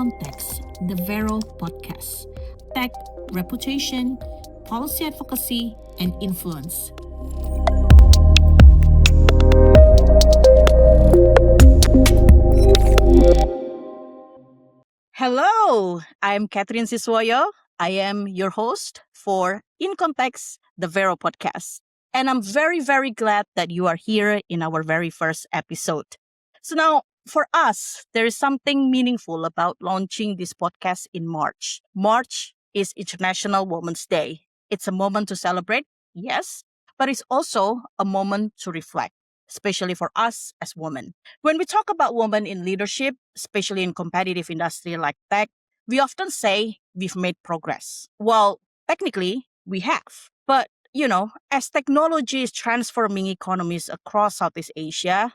InContext, the Vero Podcast. Tech, reputation, policy advocacy, and influence. Hello, I'm Chatrine Siswoyo. I am your host for InContext, the Vero Podcast. And I'm very, very glad that you are here in our very first episode. So now, for us, there is something meaningful about launching this podcast in March. March is International Women's Day. It's a moment to celebrate, yes, but it's also a moment to reflect, especially for us as women. When we talk about women in leadership, especially in competitive industry like tech, we often say we've made progress. Well, technically, we have. But, as technology is transforming economies across Southeast Asia,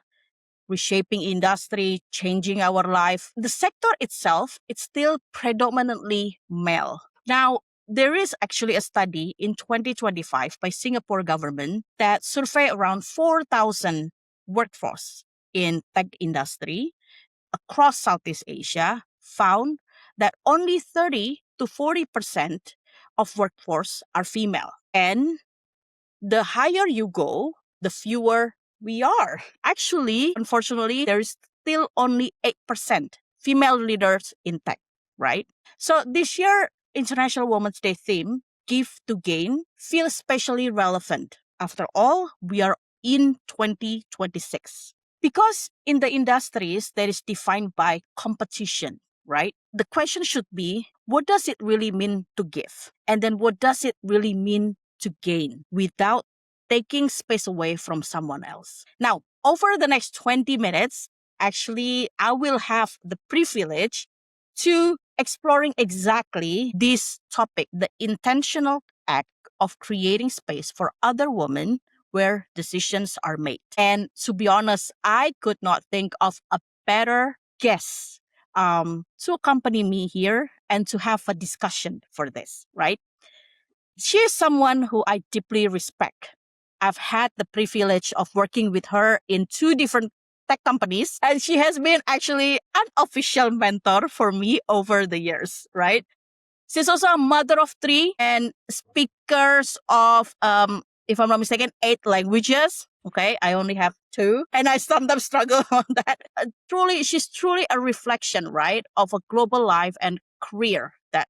reshaping industry, changing our life, the sector itself, it's still predominantly male. Now, there is actually a study in 2025 by Singapore government that surveyed around 4,000 workforce in tech industry across Southeast Asia, found that only 30 to 40% of workforce are female. And the higher you go, the fewer we are. Actually, unfortunately, there is still only 8% female leaders in tech, right? So this year, International Women's Day theme, Give to Gain, feels especially relevant. After all, we are in 2026. Because in the industries that is defined by competition, right? The question should be, what does it really mean to give? And then what does it really mean to gain without taking space away from someone else? Now, over the next 20 minutes, actually, I will have the privilege to exploring exactly this topic, the intentional act of creating space for other women where decisions are made. And to be honest, I could not think of a better guest to accompany me here and to have a discussion for this, right? She is someone who I deeply respect. I've had the privilege of working with her in 2 different tech companies, and she has been actually an official mentor for me over the years, right? She's also a mother of 3 and speakers of, if I'm not mistaken, 8 languages. Okay, I only have 2, and I sometimes struggle on that. She's truly a reflection, right, of a global life and career that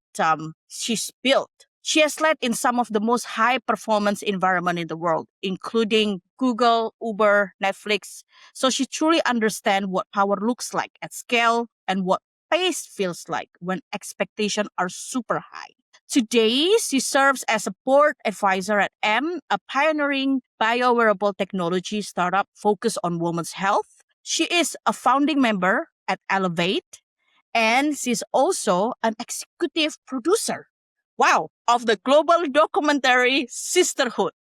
she's built. She has led in some of the most high-performance environment in the world, including Google, Uber, Netflix. So she truly understands what power looks like at scale and what pace feels like when expectations are super high. Today, she serves as a board advisor at a pioneering biowearable technology startup focused on women's health. She is a founding member at Elevate, and she's also an executive producer. Wow, of the global documentary Sisterhood.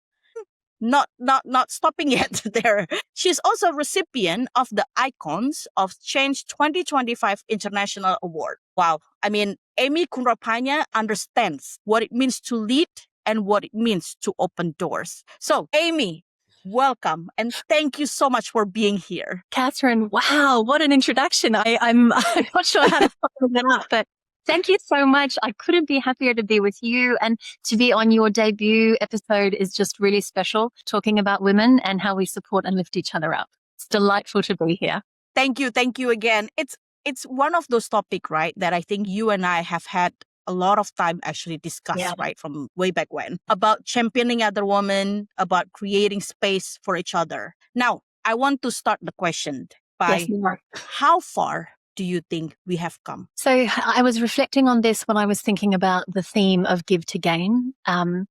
Not stopping yet there. She's also a recipient of the Icons of Change 2025 International Award. Wow. I mean, Amy Kunrojpanya understands what it means to lead and what it means to open doors. So, Amy, welcome and thank you so much for being here. Chatrine, wow, what an introduction. I'm not sure how to follow that up, but thank you so much. I couldn't be happier to be with you, and to be on your debut episode is just really special, talking about women and how we support and lift each other up. It's delightful to be here. Thank you again. It's one of those topics, right, that I think you and I have had a lot of time actually discuss, right, from way back when, about championing other women, about creating space for each other. Now, I want to start the question by how far do you think we have come? So I was reflecting on this when I was thinking about the theme of give to gain. And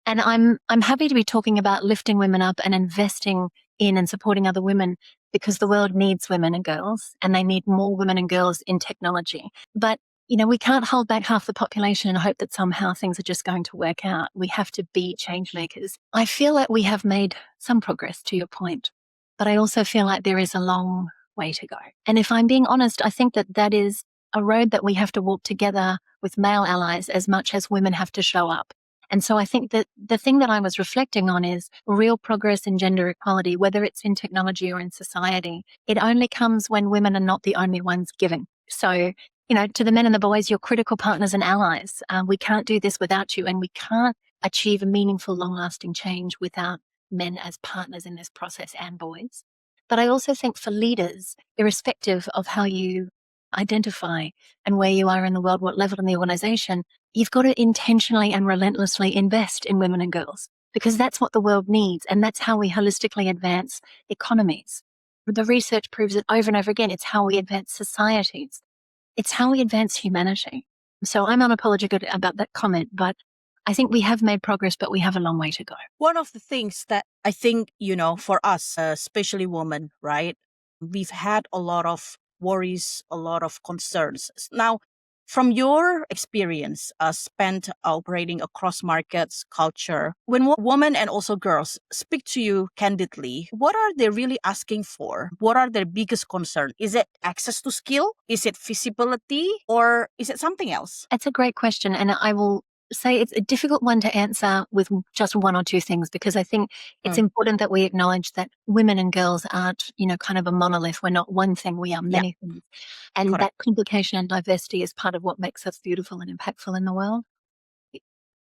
I'm happy to be talking about lifting women up and investing in and supporting other women, because the world needs women and girls, and they need more women and girls in technology. But we can't hold back half the population and hope that somehow things are just going to work out. We have to be change makers. I feel like we have made some progress, to your point, but I also feel like there is a long way to go. And if I'm being honest, I think that is a road that we have to walk together with male allies as much as women have to show up. And so I think that the thing that I was reflecting on is real progress in gender equality, whether it's in technology or in society. It only comes when women are not the only ones giving. So to the men and the boys, you're critical partners and allies. We can't do this without you, and we can't achieve a meaningful, long-lasting change without men as partners in this process and boys. But I also think for leaders, irrespective of how you identify and where you are in the world, what level in the organization, you've got to intentionally and relentlessly invest in women and girls, because that's what the world needs. And that's how we holistically advance economies. The research proves it over and over again. It's how we advance societies. It's how we advance humanity. So I'm unapologetic about that comment, but I think we have made progress, but we have a long way to go. One of the things that I think, for us, especially women, right, we've had a lot of worries, a lot of concerns. Now, from your experience spent operating across markets, culture, when women and also girls speak to you candidly, what are they really asking for? What are their biggest concern? Is it access to skill? Is it feasibility? Or is it something else? It's a great question. And I will say it's a difficult one to answer with just one or two things, because I think it's important that we acknowledge that women and girls aren't, kind of a monolith. We're not one thing, we are many things. And Correct. that complication and diversity is part of what makes us beautiful and impactful in the world.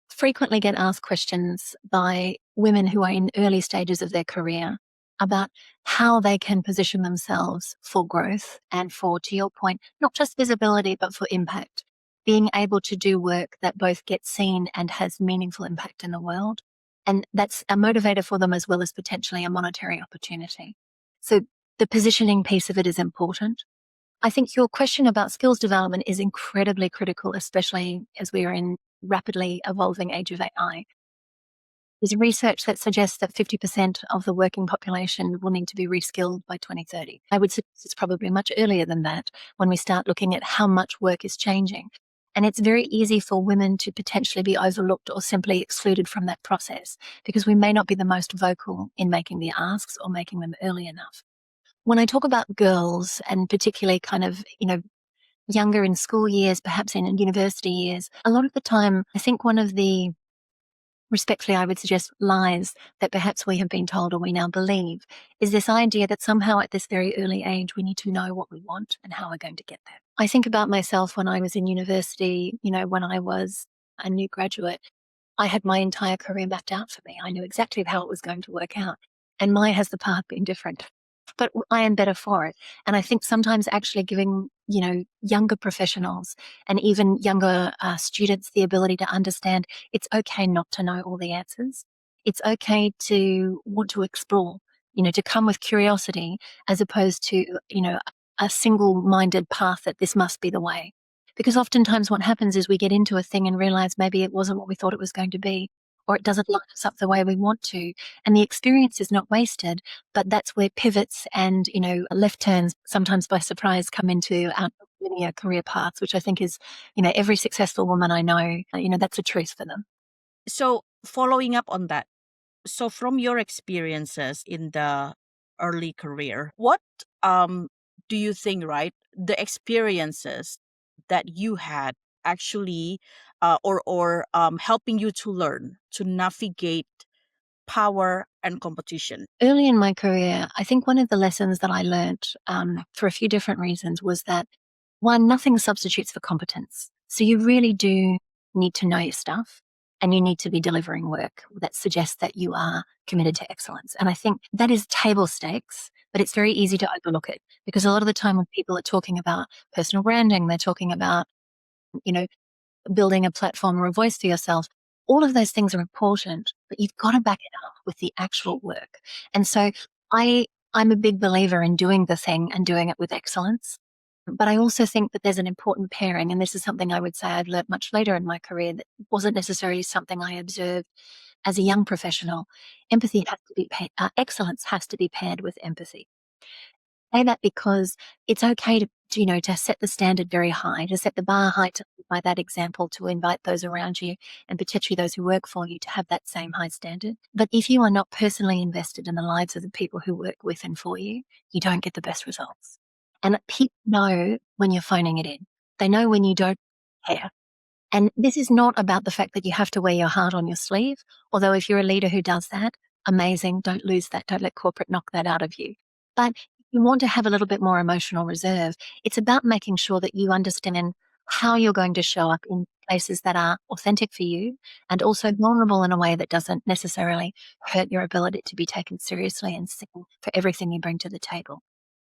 Frequently get asked questions by women who are in early stages of their career about how they can position themselves for growth and for, to your point, not just visibility, but for impact. Being able to do work that both gets seen and has meaningful impact in the world. And that's a motivator for them as well as potentially a monetary opportunity. So the positioning piece of it is important. I think your question about skills development is incredibly critical, especially as we are in rapidly evolving age of AI. There's research that suggests that 50% of the working population will need to be reskilled by 2030. I would suggest it's probably much earlier than that when we start looking at how much work is changing. And it's very easy for women to potentially be overlooked or simply excluded from that process because we may not be the most vocal in making the asks or making them early enough. When I talk about girls, and particularly kind of, younger in school years, perhaps in university years, a lot of the time, I think one of the, respectfully, I would suggest, lies that perhaps we have been told or we now believe is this idea that somehow at this very early age, we need to know what we want and how we're going to get there. I think about myself when I was in university, when I was a new graduate, I had my entire career mapped out for me. I knew exactly how it was going to work out. And my has the path been different. But I am better for it. And I think sometimes actually giving, younger professionals and even younger students the ability to understand it's okay not to know all the answers. It's okay to want to explore, to come with curiosity as opposed to, a single-minded path that this must be the way. Because oftentimes what happens is we get into a thing and realize maybe it wasn't what we thought it was going to be, or it doesn't line us up the way we want to. And the experience is not wasted, but that's where pivots and, left turns, sometimes by surprise, come into our linear career paths, which I think is, every successful woman I know, that's a truth for them. So following up on that, so from your experiences in the early career, what do you think, right, the experiences that you had actually or helping you to learn to navigate power and competition? Early in my career, I think one of the lessons that I learned for a few different reasons was that, one, nothing substitutes for competence. So you really do need to know your stuff and you need to be delivering work that suggests that you are committed to excellence. And I think that is table stakes, but it's very easy to overlook it because a lot of the time when people are talking about personal branding, they're talking about, building a platform or a voice for yourself. All of those things are important, but you've got to back it up with the actual work. And so I'm a big believer in doing the thing and doing it with excellence. But I also think that there's an important pairing, and this is something I would say I've learned much later in my career that wasn't necessarily something I observed as a young professional. Empathy has to be excellence has to be paired with empathy. I say that because it's okay to set the standard very high, to set the bar high, to lead by that example, to invite those around you and potentially those who work for you to have that same high standard. But if you are not personally invested in the lives of the people who work with and for you, you don't get the best results. And people know when you're phoning it in. They know when you don't care. And this is not about the fact that you have to wear your heart on your sleeve, although if you're a leader who does that, amazing, don't lose that. Don't let corporate knock that out of you. But you want to have a little bit more emotional reserve. It's about making sure that you understand how you're going to show up in places that are authentic for you and also vulnerable in a way that doesn't necessarily hurt your ability to be taken seriously and seen for everything you bring to the table.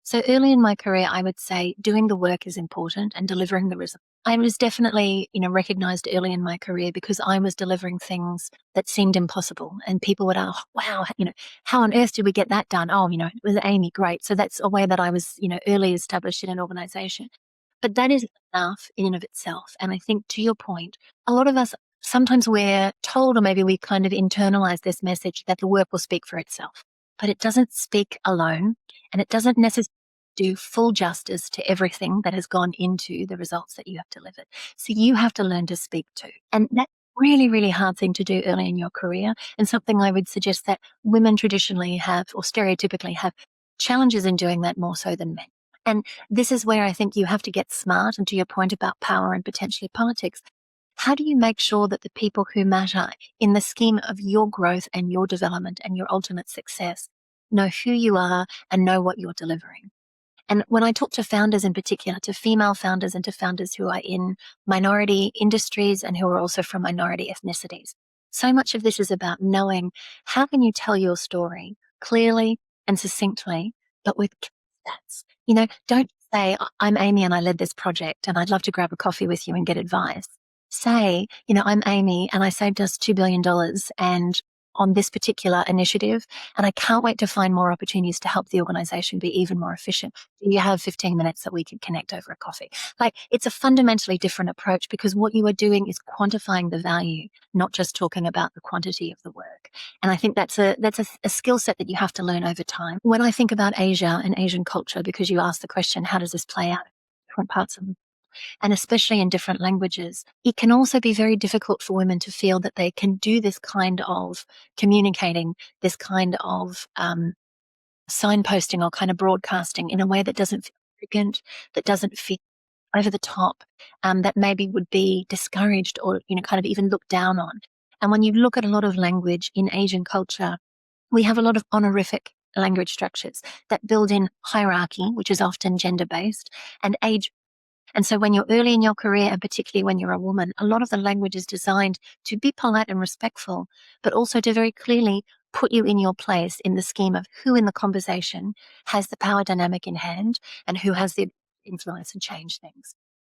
So early in my career, I would say doing the work is important and delivering the result. I was definitely, recognized early in my career because I was delivering things that seemed impossible. And people would ask, wow, how on earth did we get that done? Oh, it was Amy, great. So that's a way that I was, early established in an organization. But that is enough in and of itself. And I think to your point, a lot of us, sometimes we're told, or maybe we kind of internalize this message that the work will speak for itself, but it doesn't speak alone. And it doesn't necessarily do full justice to everything that has gone into the results that you have delivered. So you have to learn to speak to. And that's really, really hard thing to do early in your career, and something I would suggest that women traditionally have, or stereotypically have, challenges in doing that more so than men. And this is where I think you have to get smart. And to your point about power and potentially politics, how do you make sure that the people who matter in the scheme of your growth and your development and your ultimate success know who you are and know what you're delivering? And when I talk to founders in particular, to female founders and to founders who are in minority industries and who are also from minority ethnicities, so much of this is about knowing how can you tell your story clearly and succinctly, but with stats. Don't say, I'm Amy and I led this project and I'd love to grab a coffee with you and get advice. Say, I'm Amy and I saved us $2 billion and on this particular initiative, and I can't wait to find more opportunities to help the organization be even more efficient. Do you have 15 minutes that we can connect over a coffee? Like, it's a fundamentally different approach because what you are doing is quantifying the value, not just talking about the quantity of the work. And I think that's a skill set that you have to learn over time. When I think about Asia and Asian culture, because you asked the question, how does this play out in different parts of and especially in different languages, it can also be very difficult for women to feel that they can do this kind of communicating, this kind of signposting or kind of broadcasting in a way that doesn't feel arrogant, that doesn't feel over the top, that maybe would be discouraged or, kind of even looked down on. And when you look at a lot of language in Asian culture, we have a lot of honorific language structures that build in hierarchy, which is often gender-based, and age. And so when you're early in your career, and particularly when you're a woman, a lot of the language is designed to be polite and respectful, but also to very clearly put you in your place in the scheme of who in the conversation has the power dynamic in hand and who has the influence and change things.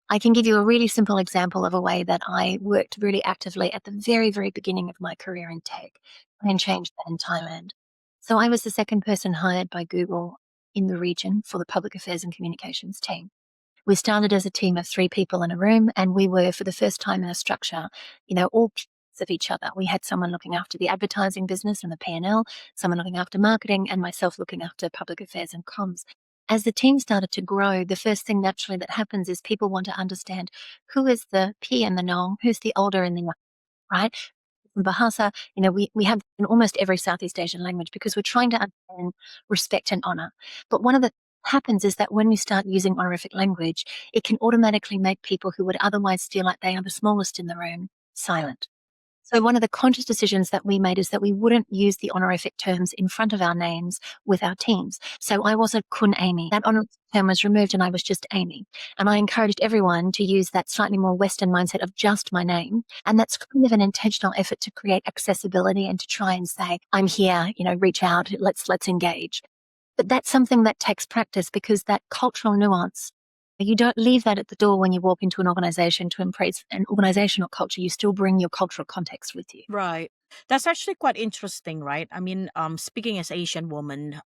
I can give you a really simple example of a way that I worked really actively at the very, very beginning of my career in tech and changed that in Thailand. So I was the second person hired by Google in the region for the public affairs and communications team. We started as a team of 3 people in a room, and we were, for the first time in a structure, all pieces of each other. We had someone looking after the advertising business and the P&L, someone looking after marketing, and myself looking after public affairs and comms. As the team started to grow, the first thing naturally that happens is people want to understand who is the P and the Nong, who's the older and the young, right? In Bahasa, we have in almost every Southeast Asian language because we're trying to understand respect and honor. But one of the happens is that when we start using honorific language, it can automatically make people who would otherwise feel like they are the smallest in the room silent. So one of the conscious decisions that we made is that we wouldn't use the honorific terms in front of our names with our teams. So I wasn't Kun Amy. That honorific term was removed and I was just Amy. And I encouraged everyone to use that slightly more Western mindset of just my name. And that's kind of an intentional effort to create accessibility and to try and say, I'm here, reach out, let's engage. But that's something that takes practice because that cultural nuance, you don't leave that at the door when you walk into an organization to embrace an organizational culture. You still bring your cultural context with you. Right. That's actually quite interesting, right? I mean, speaking as Asian woman,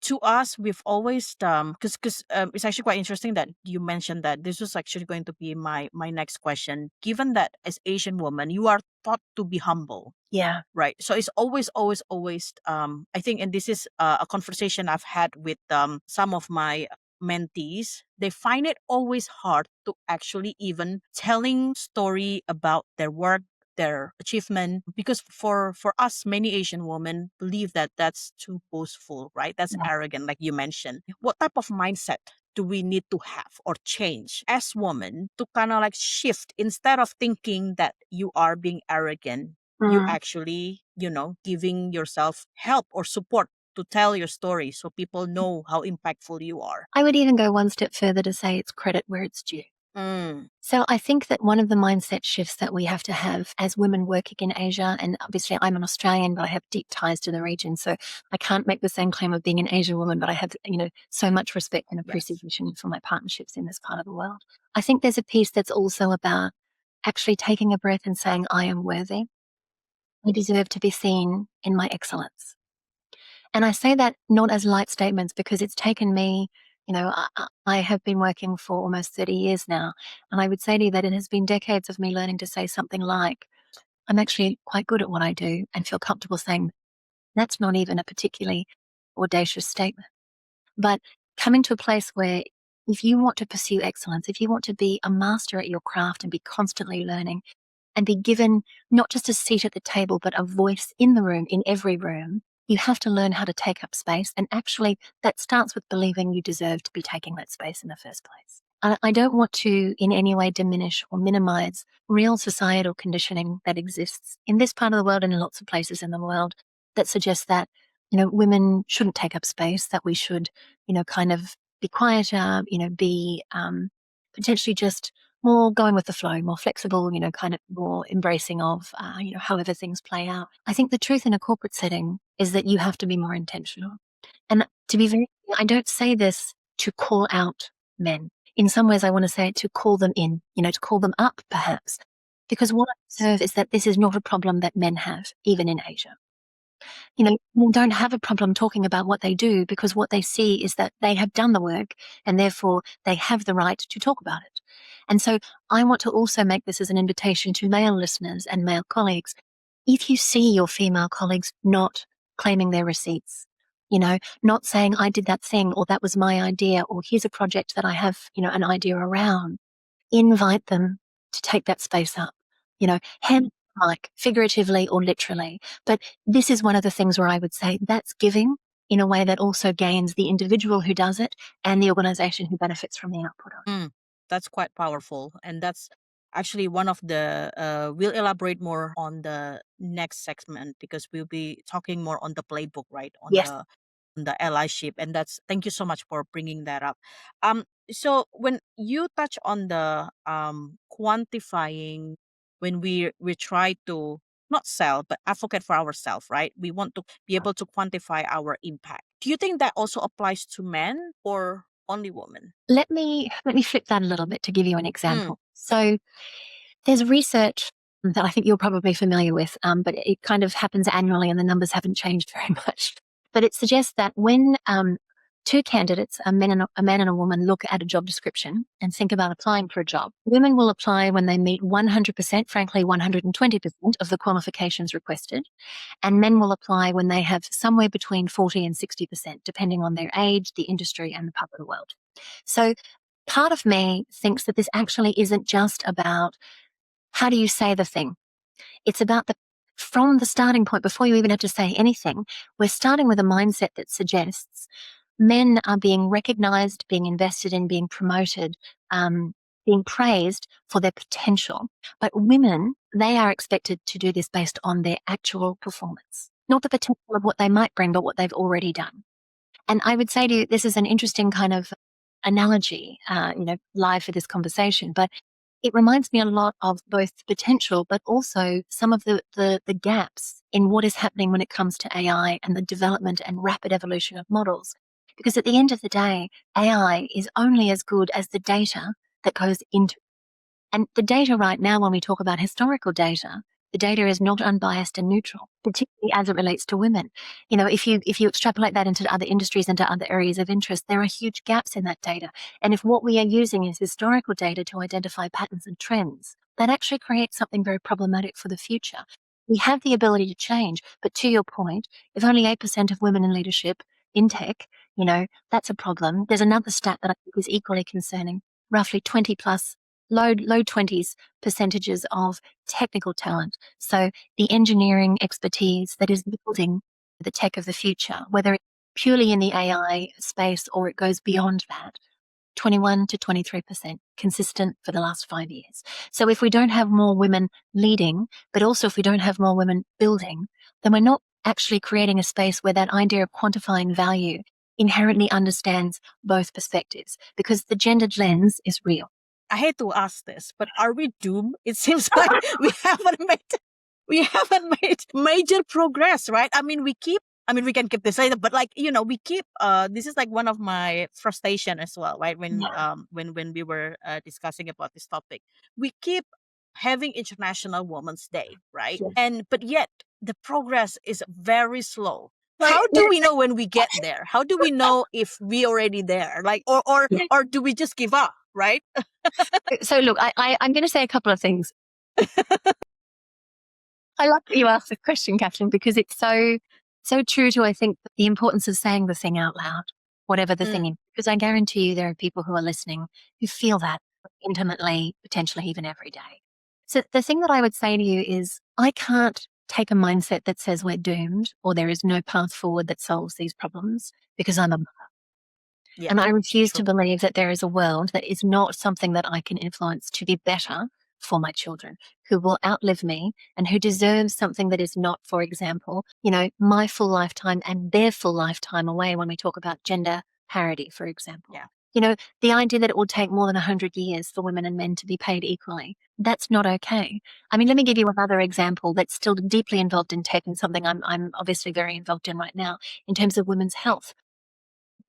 to us, we've always because it's actually quite interesting that you mentioned that. This was actually going to be my next question. Given that as Asian woman, you are taught to be humble, Yeah. right? So it's always I think, and this is a conversation I've had with some of my mentees. They find it always hard to actually even telling story about their work, their achievement, because for us, many Asian women believe that that's too boastful, right? That's Yeah. arrogant, like you mentioned. What type of mindset do we need to have or change as women to kind of like shift, instead of thinking that you are being arrogant, you actually, giving yourself help or support to tell your story so people know how impactful you are. I would even go one step further to say it's credit where it's due. So I think that one of the mindset shifts that we have to have as women working in Asia, and obviously I'm an Australian, but I have deep ties to the region, so I can't make the same claim of being an Asian woman, but I have, so much respect and appreciation for my partnerships in this part of the world. I think there's a piece that's also about actually taking a breath and saying, I am worthy. I deserve to be seen in my excellence. And I say that not as light statements because it's taken me, I have been working for almost 30 years now. And I would say to you that it has been decades of me learning to say something like, I'm actually quite good at what I do and feel comfortable saying that's not even a particularly audacious statement. But coming to a place where if you want to pursue excellence, if you want to be a master at your craft and be constantly learning and be given not just a seat at the table, but a voice in the room, in every room, you have to learn how to take up space. And actually, that starts with believing you deserve to be taking that space in the first place. I don't want to in any way diminish or minimize real societal conditioning that exists in this part of the world and in lots of places in the world that suggests that, women shouldn't take up space, that we should, kind of be quieter, be potentially just more going with the flow, more flexible, kind of more embracing of, however things play out. I think the truth in a corporate setting is that you have to be more intentional. And to be very clear, I don't say this to call out men. In some ways, I want to say it to call them in, to call them up perhaps. Because what I observe is that this is not a problem that men have, even in Asia. Men don't have a problem talking about what they do because what they see is that they have done the work and therefore they have the right to talk about it. And so I want to also make this as an invitation to male listeners and male colleagues. If you see your female colleagues not claiming their receipts, not saying I did that thing or that was my idea or here's a project that I have, an idea around, invite them to take that space up, hand like figuratively or literally. But this is one of the things where I would say that's giving in a way that also gains the individual who does it and the organization who benefits from the output of it. That's quite powerful. And that's actually one of the, we'll elaborate more on the next segment because we'll be talking more on the playbook, right? Yes. On the allyship. And thank you so much for bringing that up. So when you touch on the quantifying, when we try to not sell, but advocate for ourselves, right? We want to be able to quantify our impact. Do you think that also applies to men or only women? Let me flip that a little bit to give you an example. So there's research that I think you're probably familiar with, but it kind of happens annually and the numbers haven't changed very much. But it suggests that when two candidates, a man and a woman, look at a job description and think about applying for a job, women will apply when they meet 100%, frankly 120% of the qualifications requested, and men will apply when they have somewhere between 40 and 60%, depending on their age, the industry, and the part of the world. So part of me thinks that this actually isn't just about how do you say the thing. It's about from the starting point, before you even have to say anything, we're starting with a mindset that suggests men are being recognized, being invested in, being promoted, being praised for their potential. But women, they are expected to do this based on their actual performance, not the potential of what they might bring, but what they've already done. And I would say to you, this is an interesting kind of analogy, live for this conversation, but it reminds me a lot of both the potential, but also some of the gaps in what is happening when it comes to AI and the development and rapid evolution of models. Because at the end of the day, AI is only as good as the data that goes into it. And the data right now, when we talk about historical data, the data is not unbiased and neutral, particularly as it relates to women. If you extrapolate that into other industries and to other areas of interest, there are huge gaps in that data. And if what we are using is historical data to identify patterns and trends, that actually creates something very problematic for the future. We have the ability to change, but to your point, if only 8% of women in leadership in tech, that's a problem. There's another stat that I think is equally concerning. Roughly 20 plus low 20s percentages of technical talent. So the engineering expertise that is building the tech of the future, whether it's purely in the AI space or it goes beyond that, 21 to 23%, consistent for the last 5 years. So if we don't have more women leading, but also if we don't have more women building, then we're not actually creating a space where that idea of quantifying value inherently understands both perspectives, because the gendered lens is real. I hate to ask this, but are we doomed? It seems like we haven't made major progress, right? I mean, we can keep this later, but we keep this is like one of my frustration as well, right? When we were discussing about this topic, we keep having International Women's Day, right? Yes. But yet the progress is very slow. How do we know when we get there? How do we know if we already there? Or do we just give up, right? So look, I'm going to say a couple of things. I love that you asked the question, Catherine, because it's so true to, I think, the importance of saying the thing out loud, whatever the thing is. Because I guarantee you there are people who are listening who feel that intimately, potentially even every day. So the thing that I would say to you is, I can't take a mindset that says we're doomed or there is no path forward that solves these problems, because I'm a mother. Yeah, and I refuse true. to believe that there is a world that is not something that I can influence to be better for my children, who will outlive me and who deserve something that is not, for example, my full lifetime and their full lifetime away, when we talk about gender parity, for example. Yeah. The idea that it will take more than 100 years for women and men to be paid equally, that's not okay. I mean, let me give you another example that's still deeply involved in tech, and something I'm obviously very involved in right now in terms of women's health.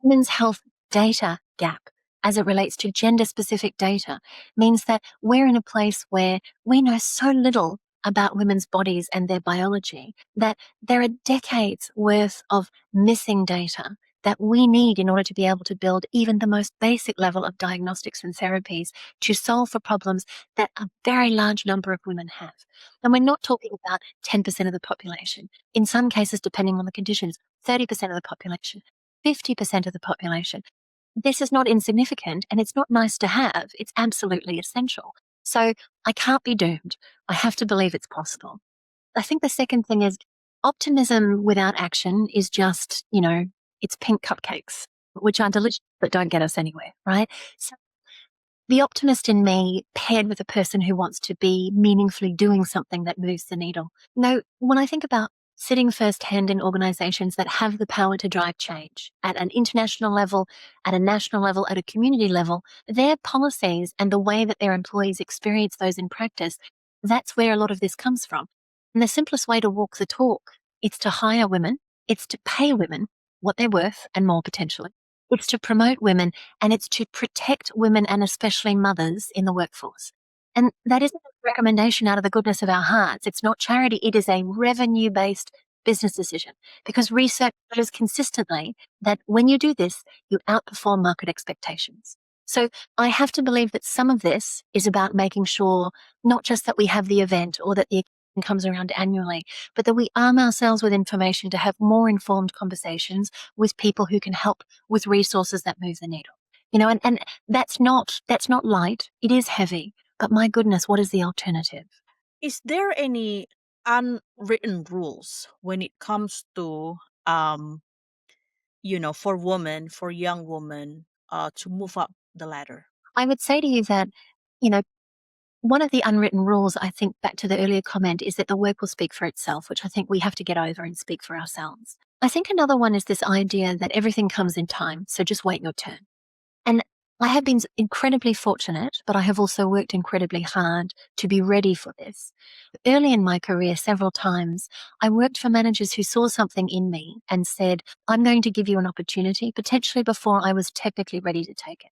Women's health data gap, as it relates to gender-specific data, means that we're in a place where we know so little about women's bodies and their biology that there are decades worth of missing data that we need in order to be able to build even the most basic level of diagnostics and therapies to solve for problems that a very large number of women have. And we're not talking about 10% of the population. In some cases, depending on the conditions, 30% of the population, 50% of the population. This is not insignificant, and it's not nice to have. It's absolutely essential. So I can't be doomed. I have to believe it's possible. I think the second thing is, optimism without action is just, it's pink cupcakes, which are delicious but don't get us anywhere, right? So the optimist in me paired with a person who wants to be meaningfully doing something that moves the needle. When I think about sitting firsthand in organizations that have the power to drive change at an international level, at a national level, at a community level, their policies and the way that their employees experience those in practice, that's where a lot of this comes from. And the simplest way to walk the talk, it's to hire women, it's to pay women what they're worth and more potentially. It's to promote women, and it's to protect women, and especially mothers, in the workforce. And that isn't a recommendation out of the goodness of our hearts. It's not charity. It is a revenue-based business decision, because research shows consistently that when you do this, you outperform market expectations. So I have to believe that some of this is about making sure not just that we have the event or that the occasion comes around annually, but that we arm ourselves with information to have more informed conversations with people who can help with resources that move the needle. And that's not light. It is heavy. But my goodness, what is the alternative? Is there any unwritten rules when it comes to for women, for young women, to move up the ladder? I would say to you that, one of the unwritten rules, I think, back to the earlier comment, is that the work will speak for itself, which I think we have to get over and speak for ourselves. I think another one is this idea that everything comes in time, so just wait your turn. And I have been incredibly fortunate, but I have also worked incredibly hard to be ready for this. Early in my career, several times, I worked for managers who saw something in me and said, I'm going to give you an opportunity, potentially before I was technically ready to take it.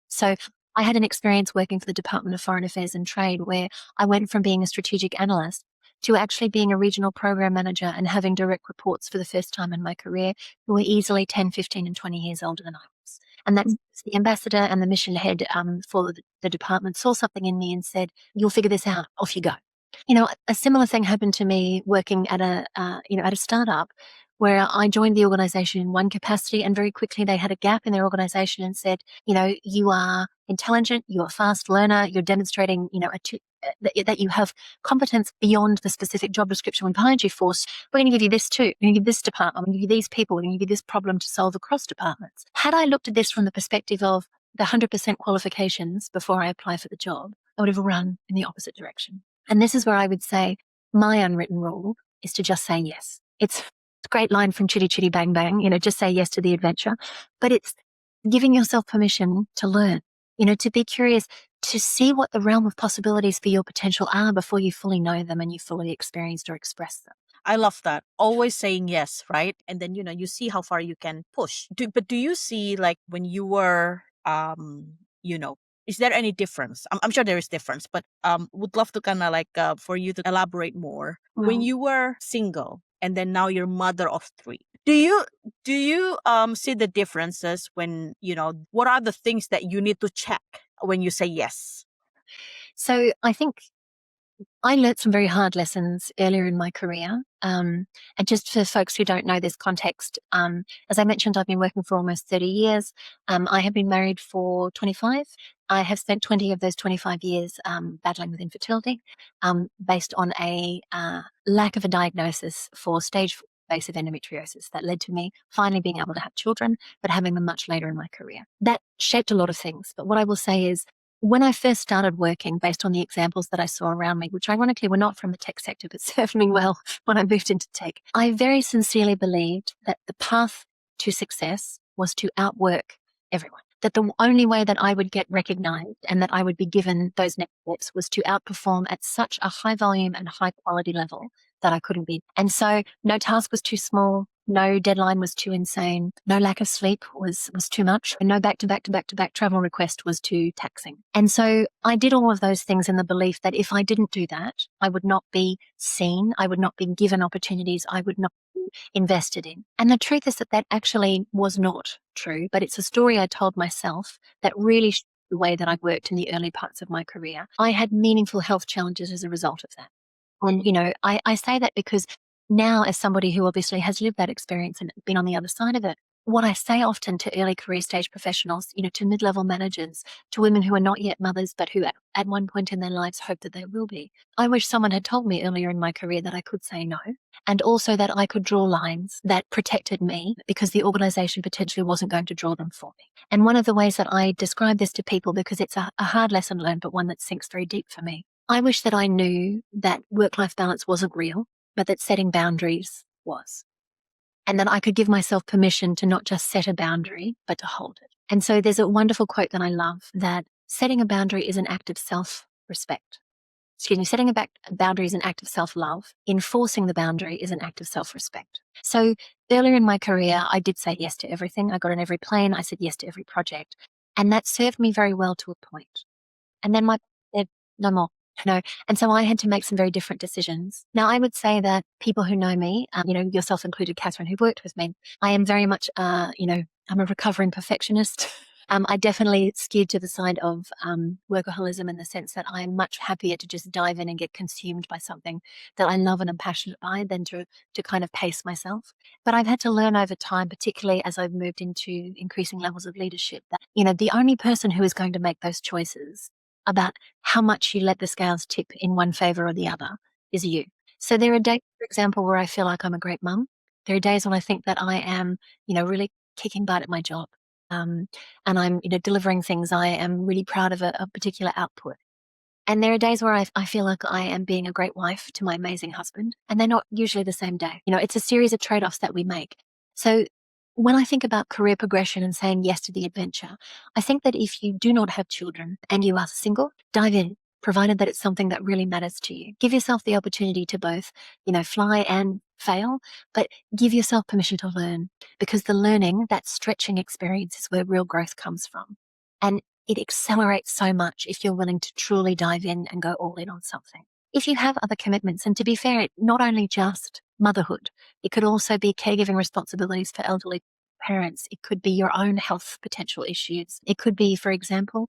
So I had an experience working for the Department of Foreign Affairs and Trade, where I went from being a strategic analyst to actually being a regional program manager and having direct reports for the first time in my career, who were easily 10, 15, and 20 years older than I was. And that's the ambassador and the mission head for the department saw something in me and said, you'll figure this out, off you go. A similar thing happened to me working at a startup, where I joined the organization in one capacity, and very quickly they had a gap in their organization and said, you are intelligent, you're a fast learner, you're demonstrating, that you have competence beyond the specific job description we've hired you for. So we're going to give you this too. We're going to give you this department. We're going to give you these people. We're going to give you this problem to solve across departments. Had I looked at this from the perspective of the 100% qualifications before I apply for the job, I would have run in the opposite direction. And this is where I would say my unwritten rule is to just say yes. It's a great line from Chitty Chitty Bang Bang, just say yes to the adventure. But it's giving yourself permission to learn, to be curious, to see what the realm of possibilities for your potential are before you fully know them and you fully experienced or express them. I love that. Always saying yes, right? And then, you see how far you can push. But do you see, like, when you were, is there any difference? I'm sure there is difference, but would love to kind of like for you to elaborate more. When you were single and then now you're mother of 3, do you see the differences when, what are the things that you need to check when you say yes? So I think I learnt some very hard lessons earlier in my career. And just for folks who don't know this context, as I mentioned, I've been working for almost 30 years. I have been married for 25. I have spent 20 of those 25 years battling with infertility based on a lack of a diagnosis for stage 4 invasive endometriosis that led to me finally being able to have children, but having them much later in my career. That shaped a lot of things. But what I will say is, when I first started working, based on the examples that I saw around me, which ironically were not from the tech sector, but served me well when I moved into tech, I very sincerely believed that the path to success was to outwork everyone. That the only way that I would get recognized and that I would be given those next steps was to outperform at such a high volume and high quality level that I couldn't be. And so no task was too small. No deadline was too insane. No lack of sleep was too much. And no back-to-back travel request was too taxing. And so I did all of those things in the belief that if I didn't do that, I would not be seen. I would not be given opportunities. I would not be invested in. And the truth is that actually was not true, but it's a story I told myself that really showed the way that I worked in the early parts of my career. I had meaningful health challenges as a result of that. And, I say that because now, as somebody who obviously has lived that experience and been on the other side of it, what I say often to early career stage professionals, to mid-level managers, to women who are not yet mothers, but who at one point in their lives hope that they will be, I wish someone had told me earlier in my career that I could say no, and also that I could draw lines that protected me because the organization potentially wasn't going to draw them for me. And one of the ways that I describe this to people, because it's a hard lesson learned, but one that sinks very deep for me, I wish that I knew that work-life balance wasn't real, but that setting boundaries was. And that I could give myself permission to not just set a boundary, but to hold it. And so there's a wonderful quote that I love, that setting a boundary is an act of self-respect. Setting a boundary is an act of self-love. Enforcing the boundary is an act of self-respect. So earlier in my career, I did say yes to everything. I got on every plane. I said yes to every project. And that served me very well to a point. And then my said, no more. And so I had to make some very different decisions. Now, I would say that people who know me, yourself included, Catherine, who've worked with me, I am very much, I'm a recovering perfectionist. I definitely skewed to the side of workaholism, in the sense that I'm much happier to just dive in and get consumed by something that I love and am passionate by than to kind of pace myself. But I've had to learn over time, particularly as I've moved into increasing levels of leadership, that, the only person who is going to make those choices about how much you let the scales tip in one favor or the other is you. So there are days, for example, where I feel like I'm a great mum. There are days when I think that I am, really kicking butt at my job. And I'm, delivering things. I am really proud of a particular output. And there are days where I feel like I am being a great wife to my amazing husband, and they're not usually the same day. It's a series of trade-offs that we make. So when I think about career progression and saying yes to the adventure, I think that if you do not have children and you are single, dive in, provided that it's something that really matters to you. Give yourself the opportunity to both, fly and fail, but give yourself permission to learn, because the learning, that stretching experience, is where real growth comes from. And it accelerates so much if you're willing to truly dive in and go all in on something. If you have other commitments, and to be fair, not only just motherhood, it could also be caregiving responsibilities for elderly parents. It could be your own health potential issues. It could be, for example,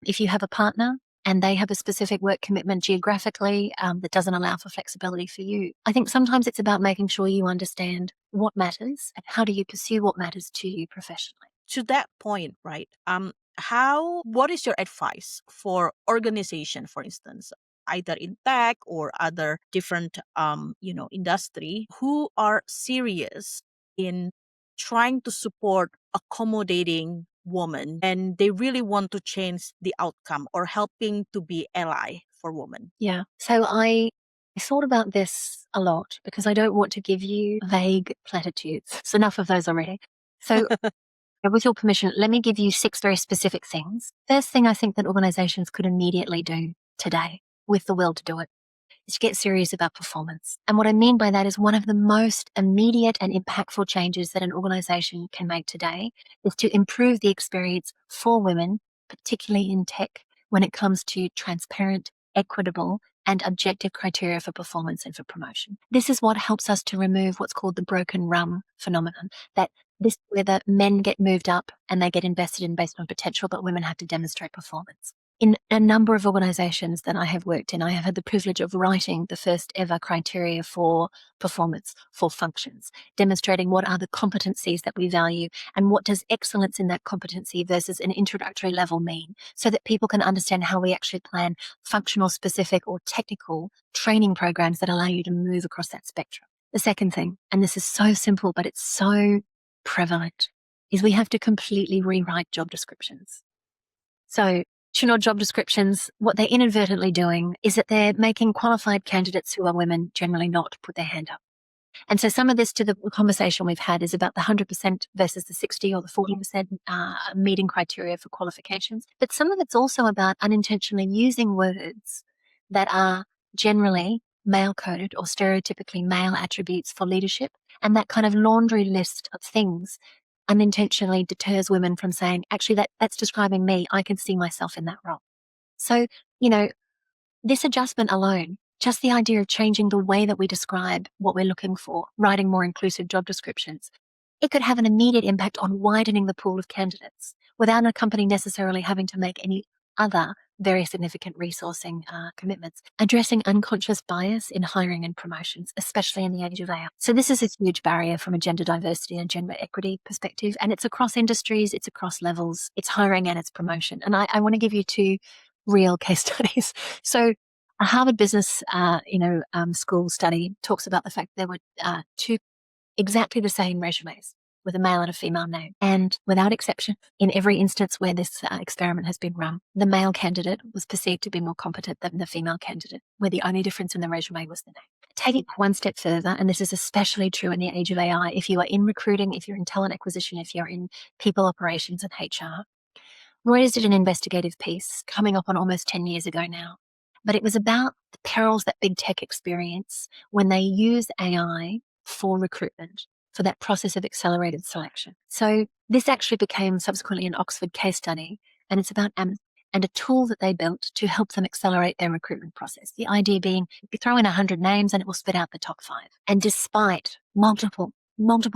if you have a partner and they have a specific work commitment geographically that doesn't allow for flexibility for you. I think sometimes it's about making sure you understand what matters and how do you pursue what matters to you professionally. To that point, right? What is your advice for organization, for instance, either in tech or other different, industry, who are serious in trying to support accommodating women, and they really want to change the outcome or helping to be ally for women? Yeah. So I I thought about this a lot because I don't want to give you vague platitudes. It's enough of those already. So with your permission, let me give you 6 very specific things. First thing I think that organizations could immediately do today with the will to do it is to get serious about performance. And what I mean by that is one of the most immediate and impactful changes that an organization can make today is to improve the experience for women, particularly in tech, when it comes to transparent, equitable, and objective criteria for performance and for promotion. This is what helps us to remove what's called the broken rung phenomenon, that this where the men get moved up and they get invested in based on potential, but women have to demonstrate performance. In a number of organizations that I have worked in, I have had the privilege of writing the first ever criteria for performance for functions, demonstrating what are the competencies that we value and what does excellence in that competency versus an introductory level mean, so that people can understand how we actually plan functional, specific, or technical training programs that allow you to move across that spectrum. The second thing, and this is so simple, but it's so prevalent, is we have to completely rewrite job descriptions. So job descriptions, what they're inadvertently doing is that they're making qualified candidates who are women generally not put their hand up. And so some of this to the conversation we've had is about the 100% versus the 60 or the 40% meeting criteria for qualifications. But some of it's also about unintentionally using words that are generally male coded or stereotypically male attributes for leadership. And that kind of laundry list of things unintentionally deters women from saying, actually, that's describing me. I can see myself in that role. So, this adjustment alone, just the idea of changing the way that we describe what we're looking for, writing more inclusive job descriptions, it could have an immediate impact on widening the pool of candidates without a company necessarily having to make any other very significant resourcing commitments. Addressing unconscious bias in hiring and promotions, especially in the age of AI. So this is a huge barrier from a gender diversity and gender equity perspective, and it's across industries, it's across levels, it's hiring and it's promotion. And I want to give you 2 real case studies. So a Harvard Business School study talks about the fact there were 2 exactly the same resumes with a male and a female name. And without exception, in every instance where this experiment has been run, the male candidate was perceived to be more competent than the female candidate, where the only difference in the resume was the name. Take it one step further, and this is especially true in the age of AI, if you are in recruiting, if you're in talent acquisition, if you're in people operations and HR. Reuters did an investigative piece coming up on almost 10 years ago now, but it was about the perils that big tech experience when they use AI for recruitment, for that process of accelerated selection. So this actually became subsequently an Oxford case study, and it's about Amazon and a tool that they built to help them accelerate their recruitment process. The idea being you throw in 100 names and it will spit out the top 5. And despite multiple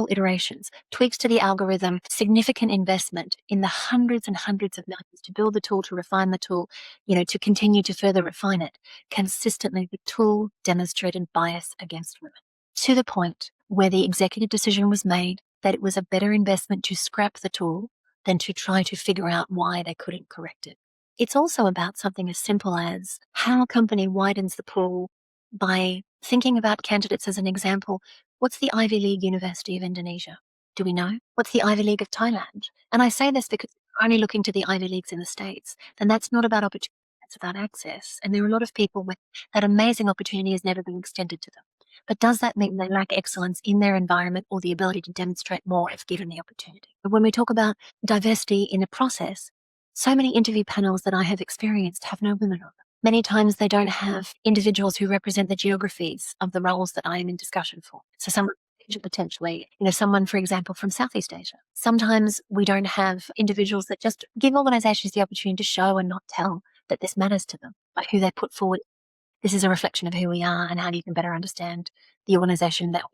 iterations, tweaks to the algorithm, significant investment in the hundreds and hundreds of millions to build the tool, to refine the tool, to continue to further refine it, consistently the tool demonstrated bias against women, to the point where the executive decision was made that it was a better investment to scrap the tool than to try to figure out why they couldn't correct it. It's also about something as simple as how a company widens the pool by thinking about candidates as an example. What's the Ivy League University of Indonesia? Do we know? What's the Ivy League of Thailand? And I say this because we're only looking to the Ivy Leagues in the States, then that's not about opportunity, it's about access. And there are a lot of people with that amazing opportunity has never been extended to them. But does that mean they lack excellence in their environment or the ability to demonstrate more if given the opportunity? But when we talk about diversity in a process, so many interview panels that I have experienced have no women on them. Many times they don't have individuals who represent the geographies of the roles that I am in discussion for. So someone potentially, someone, for example, from Southeast Asia. Sometimes we don't have individuals that just give organizations the opportunity to show and not tell that this matters to them, but who they put forward. This is a reflection of who we are and how you can better understand the organization that,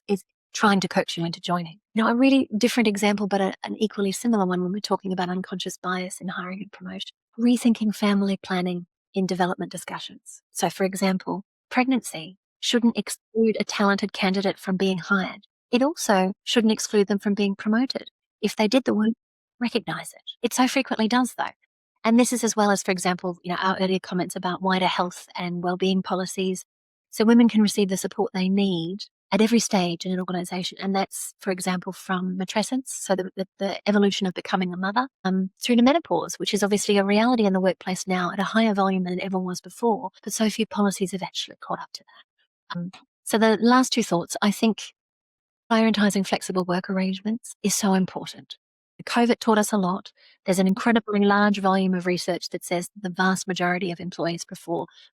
is trying to coax you into joining. A really different example, but an equally similar one when we're talking about unconscious bias in hiring and promotion. Rethinking family planning in development discussions. So, for example, pregnancy shouldn't exclude a talented candidate from being hired. It also shouldn't exclude them from being promoted. If they did the work, recognize it. It so frequently does, though. And this is as well as, for example, our earlier comments about wider health and well-being policies, so women can receive the support they need at every stage in an organization. And that's, for example, from matrescence, so the evolution of becoming a mother, through to menopause, which is obviously a reality in the workplace now at a higher volume than it ever was before. But so few policies have actually caught up to that. So the last two thoughts, I think prioritizing flexible work arrangements is so important. COVID taught us a lot. There's an incredibly large volume of research that says the vast majority of employees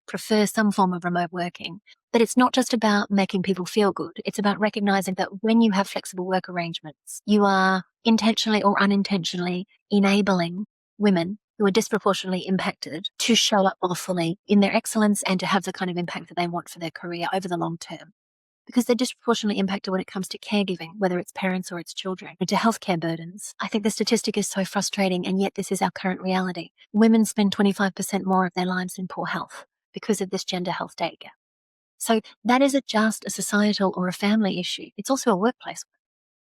prefer some form of remote working. But it's not just about making people feel good. It's about recognizing that when you have flexible work arrangements, you are intentionally or unintentionally enabling women who are disproportionately impacted to show up more fully in their excellence and to have the kind of impact that they want for their career over the long term. Because they're disproportionately impacted when it comes to caregiving, whether it's parents or it's children, or to healthcare burdens. I think the statistic is so frustrating, and yet this is our current reality. Women spend 25% more of their lives in poor health because of this gender health data gap. So that isn't just a societal or a family issue. It's also a workplace one.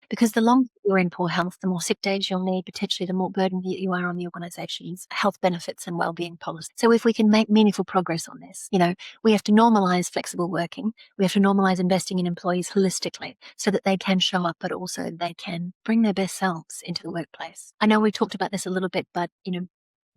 Because the longer you're in poor health, the more sick days you'll need, potentially the more burden that you are on the organisation's health benefits and wellbeing policy. So if we can make meaningful progress on this, we have to normalise flexible working. We have to normalise investing in employees holistically so that they can show up, but also they can bring their best selves into the workplace. I know we talked about this a little bit, but,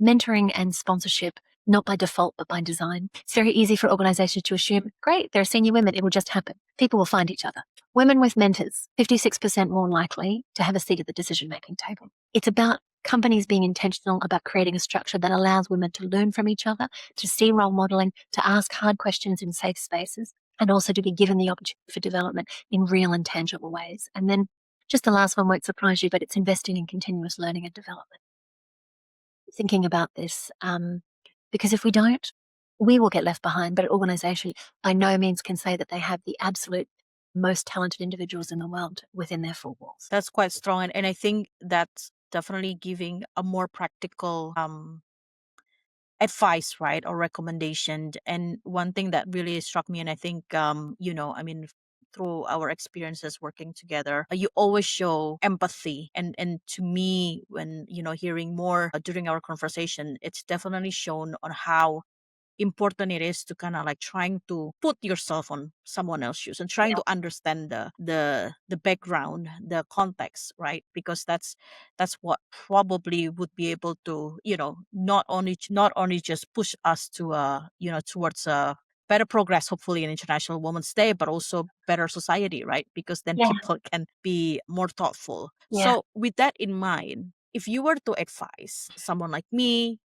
mentoring and sponsorship, not by default, but by design. It's very easy for organisations to assume, great, there are senior women, it will just happen. People will find each other. Women with mentors, 56% more likely to have a seat at the decision-making table. It's about companies being intentional about creating a structure that allows women to learn from each other, to see role modelling, to ask hard questions in safe spaces, and also to be given the opportunity for development in real and tangible ways. And then just the last one won't surprise you, but it's investing in continuous learning and development. Thinking about this, because if we don't, we will get left behind. But an organisation by no means can say that they have the absolute most talented individuals in the world within their four walls. That's quite strong. And I think that's definitely giving a more practical advice, right, or recommendation. And one thing that really struck me, and I think, through our experiences working together, you always show empathy. And to me, when, hearing more during our conversation, it's definitely shown on how important it is to kind of like trying to put yourself on someone else's shoes and trying to understand the background, the context, right? Because that's what probably would be able to, not only just push us to towards better progress, hopefully in International Women's Day, but also better society, right? Because then people can be more thoughtful. So with that in mind, if you were to advise someone like me,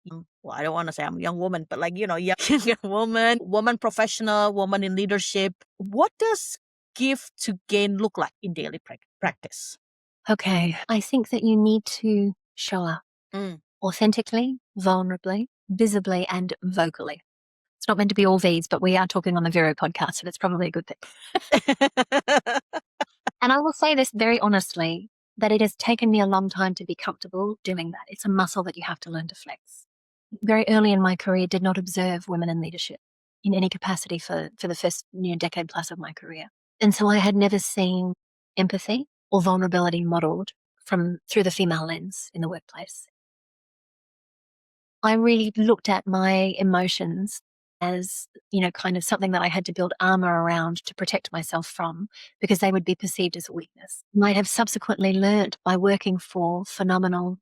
I don't want to say I'm a young woman, but like, young woman professional, woman in leadership, what does give to gain look like in daily practice? Okay, I think that you need to show up authentically, vulnerably, visibly, and vocally. It's not meant to be all these, but we are talking on the Vero podcast, so that's probably a good thing. And I will say this very honestly, that it has taken me a long time to be comfortable doing that. It's a muscle that you have to learn to flex. Very early in my career, did not observe women in leadership in any capacity for the first decade plus of my career. And so I had never seen empathy or vulnerability modeled through the female lens in the workplace. I really looked at my emotions as, kind of something that I had to build armor around to protect myself from, because they would be perceived as a weakness. I have subsequently learnt by working for phenomenal,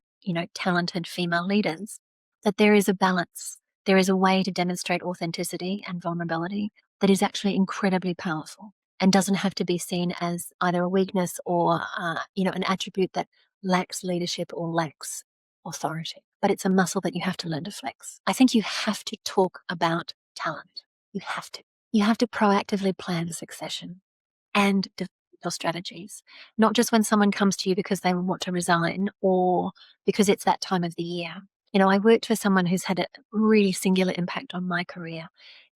talented female leaders that there is a balance. There is a way to demonstrate authenticity and vulnerability that is actually incredibly powerful and doesn't have to be seen as either a weakness or, an attribute that lacks leadership or lacks authority. But it's a muscle that you have to learn to flex. I think you have to talk about talent. You have to. You have to proactively plan succession and develop your strategies, not just when someone comes to you because they want to resign or because it's that time of the year. I worked for someone who's had a really singular impact on my career.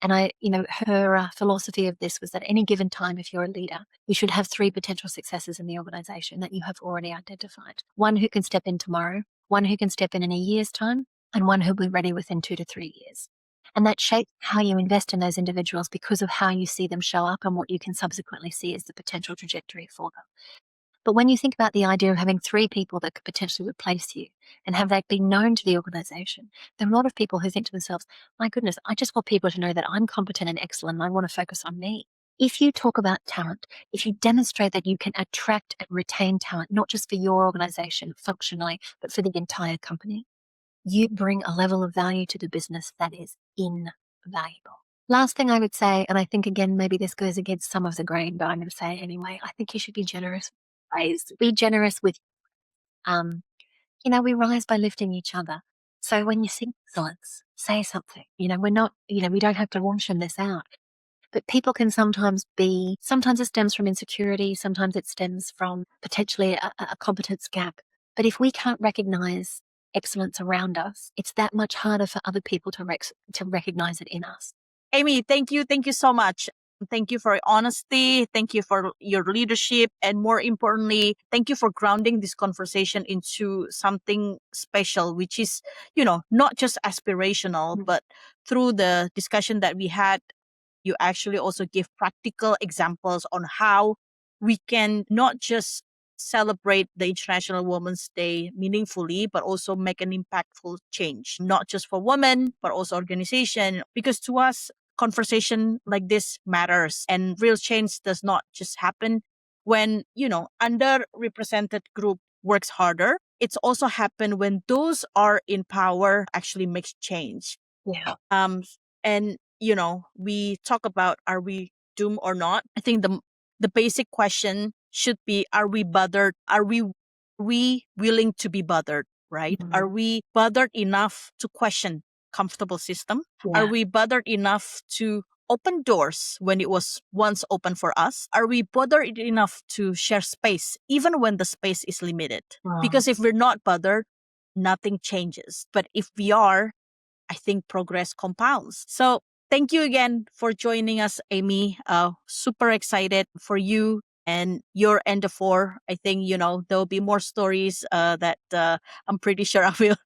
And her philosophy of this was that at any given time, if you're a leader, you should have 3 potential successors in the organization that you have already identified. One who can step in tomorrow, one who can step in a year's time, and one who'll be ready within 2 to 3 years. And that shapes how you invest in those individuals because of how you see them show up and what you can subsequently see as the potential trajectory for them. But when you think about the idea of having 3 people that could potentially replace you and have that be known to the organization, there are a lot of people who think to themselves, my goodness, I just want people to know that I'm competent and excellent and I want to focus on me. If you talk about talent, if you demonstrate that you can attract and retain talent, not just for your organization functionally, but for the entire company, you bring a level of value to the business that is invaluable. Last thing I would say, and I think again, maybe this goes against some of the grain, but I'm going to say it anyway. I think you should be generous. Be generous with, we rise by lifting each other. So when you see excellence, say something. We're not, we don't have to wash this out. But people can sometimes it stems from insecurity, sometimes it stems from potentially a competence gap. But if we can't recognize excellence around us, it's that much harder for other people to recognize it in us. Amy, thank you. Thank you so much. Thank you for your honesty. Thank you for your leadership. And more importantly, thank you for grounding this conversation into something special, which is, not just aspirational, but through the discussion that we had, you actually also give practical examples on how we can not just celebrate the International Women's Day meaningfully, but also make an impactful change, not just for women, but also organization. Because to us, conversation like this matters, and real change does not just happen when, underrepresented group works harder. It's also happen when those are in power actually makes change. Yeah. And we talk about, are we doomed or not? I think the basic question should be, are we bothered? Are we willing to be bothered, right? Mhm. Are we bothered enough to question comfortable system? Yeah. Are we bothered enough to open doors when it was once open for us? Are we bothered enough to share space even when the space is limited? Wow. Because if we're not bothered, nothing changes. But if we are, I think progress compounds. So thank you again for joining us, Amy. Super excited for you and your endeavor. I think, there'll be more stories that I'm pretty sure I will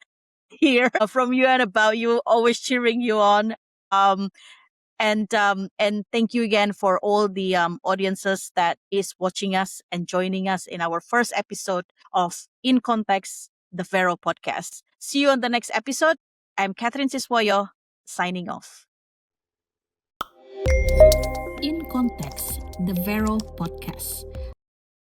hear from you and about you, always cheering you on. And thank you again for all the audiences that is watching us and joining us in our first episode of In Context, the Vero Podcast. See you on the next episode. I'm Chatrine Siswoyo, signing off. In Context, the Vero Podcast.